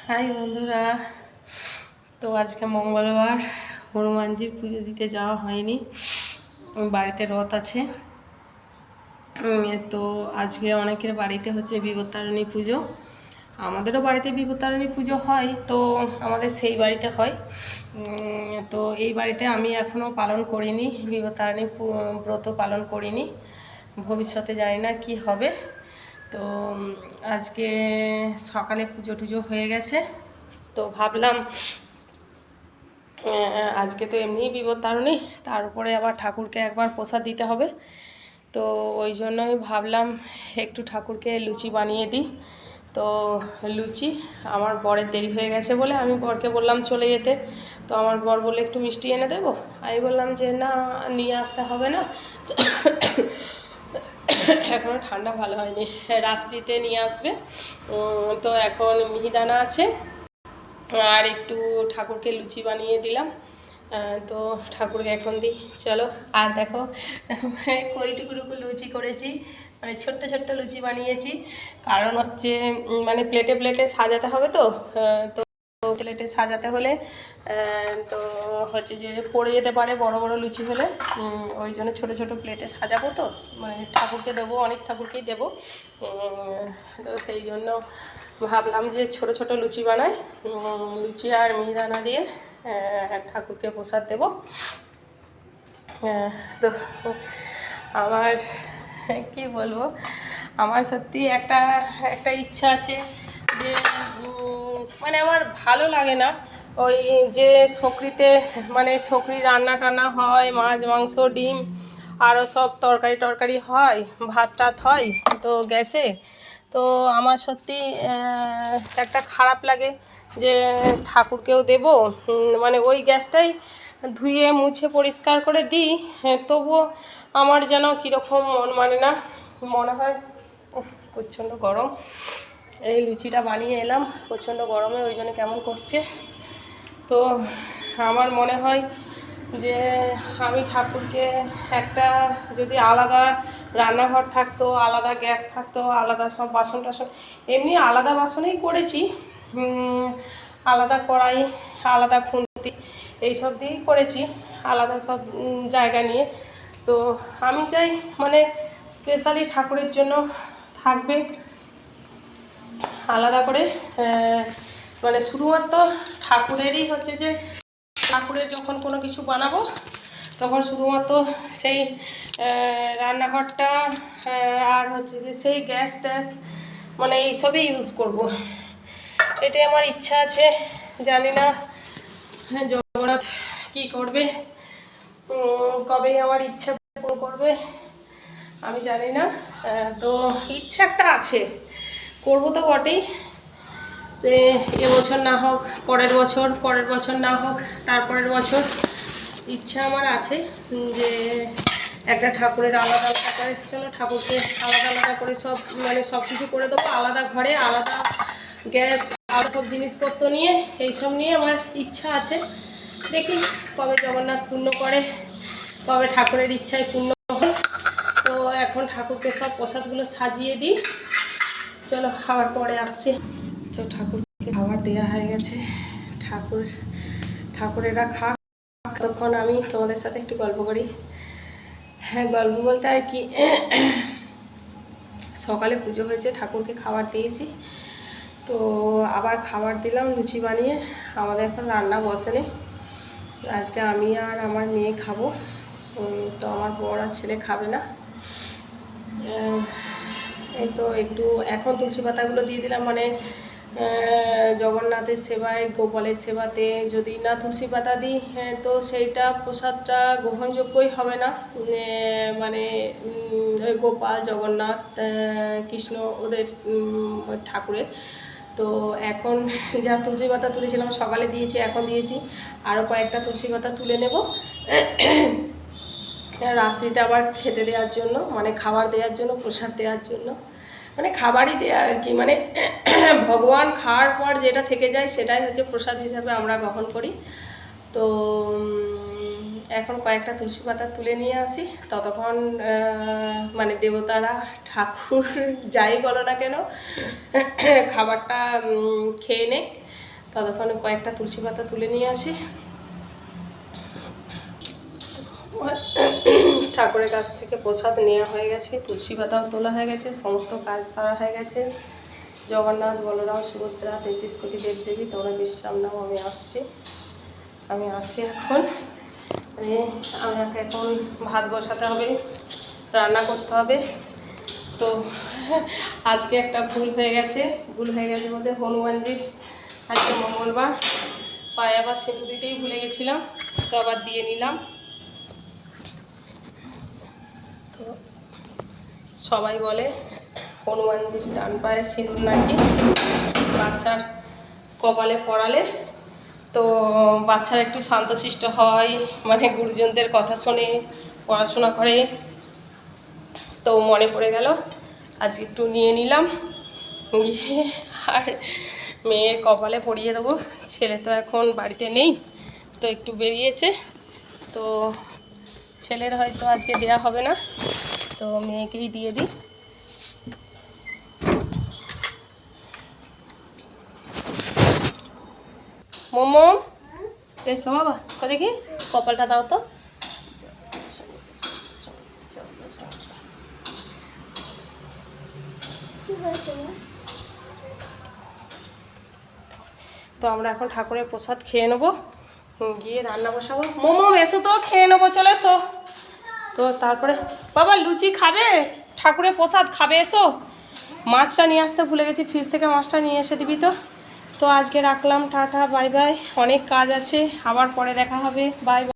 High বন্ধুরা, তো আজকে মঙ্গলবার, হনুমানজির পুজো দিতে যাওয়া হয়নি, বাড়িতে রথ আছে। তো আজকে অনেকের বাড়িতে হচ্ছে বিপত্তারিণী পুজো। আমাদেরও বাড়িতে বিপত্তারিণী পুজো হয়, তো আমাদের সেই বাড়িতে হয়। তো এই বাড়িতে আমি এখনও পালন করিনি, বিপত্তারিণী ব্রত পালন করিনি। ভবিষ্যতে জানি না কি হবে। তো আজকে সকালে পুজো টুজো হয়ে গেছে, তো ভাবলাম আজকে তো এমনিই বিপত্তারিণী, তার উপরে আবার ঠাকুরকে একবার প্রসাদ দিতে হবে। তো ওই জন্যই ভাবলাম একটু ঠাকুরকে লুচি বানিয়ে দিই। তো লুচি, আমার বরের দেরি হয়ে গেছে বলে আমি বরকে বললাম চলে যেতে। তো আমার বর বললে একটু মিষ্টি এনে দেবো। আমি বললাম যে না, নিয়ে আসতে হবে না, এখনও ঠান্ডা ভালো হয়নি, রাত্রিতে নিয়ে আসবে। তো এখন মিহিদানা আছে, আর একটু ঠাকুরকে লুচি বানিয়ে দিলাম। তো ঠাকুরকে এখন দিই, চলো। আর দেখো কইটুকুটুকু লুচি করেছি, মানে ছোট্ট ছোট্ট লুচি বানিয়েছি। কারণ হচ্ছে মানে প্লেটে প্লেটে সাজাতে হবে, তো প্লেটে সাজাতে হলে তো হচ্ছে যে পড়ে যেতে পারে বড় বড় লুচি হলে। ওই জন্য ছোটো ছোটো প্লেটে সাজাবো, তো মানে ঠাকুরকে দেবো, অনেক ঠাকুরকেই দেবো। তো সেই জন্য ভাবলাম যে ছোট ছোট লুচি বানাই, লুচি আর মিহিদানা দিয়ে ঠাকুরকে প্রসাদ দেবো। তো আমার কি বলবো, আমার সত্যি একটা একটা ইচ্ছা আছে যে মানে আমার ভালো লাগে না ওই যে সকরিতে, মানে সকরি রান্না টান্না হয়, মাছ মাংস ডিম আরও সব তরকারি টরকারি হয়, ভাত টাত হয় তো গ্যাসে। তো আমার সত্যি একটা খারাপ লাগে যে ঠাকুরকেও দেব, মানে ওই গ্যাসটাই ধুয়ে মুছে পরিষ্কার করে দিই, তবুও আমার যেন কীরকম মন মানে না, মনে হয় প্রচণ্ড গরম। এই লুচিটা বানিয়ে এলাম প্রচণ্ড গরমে, ওই জন্য কেমন করছে। তো আমার মনে হয় যে আমি ঠাকুরকে একটা যদি আলাদা রান্নাঘর থাকতো, আলাদা গ্যাস থাকতো, আলাদা সব বাসন টাসন, এমনি আলাদা বাসনেই করেছি, আলাদা কড়াই, আলাদা খুন্তি, এইসব দিয়েই করেছি, আলাদা সব জায়গা নিয়ে। তো আমি চাই মানে স্পেশালি ঠাকুরের জন্য থাকবে আলাদা করে, মানে শুধুমাত্র ঠাকুরেরই হচ্ছে যে ঠাকুরের যখন কোনো কিছু বানাবো তখন শুধুমাত্র সেই রান্নাঘরটা আর হচ্ছে যে সেই গ্যাস ট্যাস, মানে এইসবই ইউজ করব, এটাই আমার ইচ্ছা আছে। জানি না জগন্নাথ কী করবে, কবেই আমার ইচ্ছা পূরণ করবে আমি জানি না। তো ইচ্ছা একটা আছে, করবো তো বটেই, সে এবছর না হোক পরের বছর, পরের বছর না হোক তারপরের বছর, ইচ্ছা আমার আছে যে একটা ঠাকুরের আলাদা আলাদা করে, চলো ঠাকুরকে আলাদা আলাদা করে সব মানে সব কিছু করে দেবো, আলাদা ঘরে আলাদা গ্যাস আর সব জিনিসপত্র নিয়ে, এইসব নিয়ে আমার ইচ্ছা আছে। দেখি কবে জগন্নাথ পূর্ণ করে, কবে ঠাকুরের ইচ্ছায় পূর্ণ হয়। তো এখন ঠাকুরকে সব প্রসাদগুলো সাজিয়ে দিই, চলো খাওয়ার পরে আসছে। তো ঠাকুরকে খাবার দেওয়া হয়ে গেছে, ঠাকুরেরা খাক, তখন আমি তোমাদের সাথে একটু গল্প করি। হ্যাঁ, গল্প বলতে আর কি, সকালে পুজো হয়েছে, ঠাকুরকে খাবার দিয়েছি, তো আবার খাবার দিলাম লুচি বানিয়ে। আমাদের এখন রান্না বসেনি, আজকে আমি আর আমার মেয়ে খাবো, তো আমার বর আর ছেলে খাবে না। এই তো একটু এখন তুলসী পাতাগুলো দিয়ে দিলাম, মানে জগন্নাথের সেবায়, গোপালের সেবাতে যদি না তুলসী পাতা দিই তো সেইটা প্রসাদটা গ্রহণযোগ্যই হবে না, মানে গোপাল, জগন্নাথ, কৃষ্ণ, ওদের ঠাকুরের। তো এখন যা তুলসী পাতা তুলেছিলাম সকালে দিয়েছি, এখন দিয়েছি, আরও কয়েকটা তুলসী পাতা তুলে নেব রাত্রিতে আবার খেতে দেওয়ার জন্য, মানে খাবার দেওয়ার জন্য, প্রসাদ দেওয়ার জন্য, মানে খাবারই দেওয়া আর কি, মানে ভগবান খাওয়ার পর যেটা থেকে যায় সেটাই হচ্ছে প্রসাদ হিসাবে আমরা গ্রহণ করি। তো এখন কয়েকটা তুলসী পাতা তুলে নিয়ে আসি, ততক্ষণ মানে দেবতারা, ঠাকুর যাই বলো না কেন খাবারটা খেয়ে নেক। ততক্ষণে কয়েকটা তুলসী পাতা তুলে নিয়ে আসি। ঠাকুরের কাছ থেকে প্রসাদ নেওয়া হয়ে গেছে, তুলসী পাতাও তোলা হয়ে গেছে, সমস্ত কাজ সারা হয়ে গেছে। জগন্নাথ, বলরাম, সুভদ্রা, 33 কোটি দেবদেবী, তোমরা বিশ্রাম নাও, আমি আসি এখন। আমাকে এখন ভাত বসাতে হবে, রান্না করতে হবে। তো আজকে একটা ভুল হয়ে গেছে বলতে হনুমানজির আজকে মঙ্গলবার, পায়ে আবার সিঁদুর দিতেই ভুলে গেছিলাম, তো আবার দিয়ে নিলাম। তো সবাই বলে হনুমানজির ডান পায়ে সিঁদুর নাকি বাচ্চার কপালে পড়ালে তো বাচ্চারা একটু শান্তশিষ্ট হয়, মানে গুরুজনদের কথা শোনে, পড়াশোনা করে। তো মনে পড়ে গেল, আজ একটু নিয়ে নিলাম, আর মেয়ের কপালে পরিয়ে দেবো। ছেলে তো এখন বাড়িতে নেই, তো একটু বেরিয়েছে, তো ছেলের হয়তো আজকে দেয়া হবে না, তো মেয়েকেই দিয়ে দিই। মোমো এসো বাবা, দেখি কপালটা দাও তো। তো আমরা এখন ঠাকুরের প্রসাদ খেয়ে নেবো, গিয়ে রান্না বসাবো। মোমো এসো তো, খেয়ে নেবো, চলে এসো। তো তারপরে বাবা লুচি খাবে, ঠাকুরের প্রসাদ খাবে, এসো। মাছটা নিয়ে আসতে ভুলে গেছি, ফ্রিজ থেকে মাছটা নিয়ে এসে দিবি তো। তো আজকে রাখলাম, টাটা, বাই বাই। অনেক কাজ আছে, আবার পরে দেখা হবে, বাই বাই।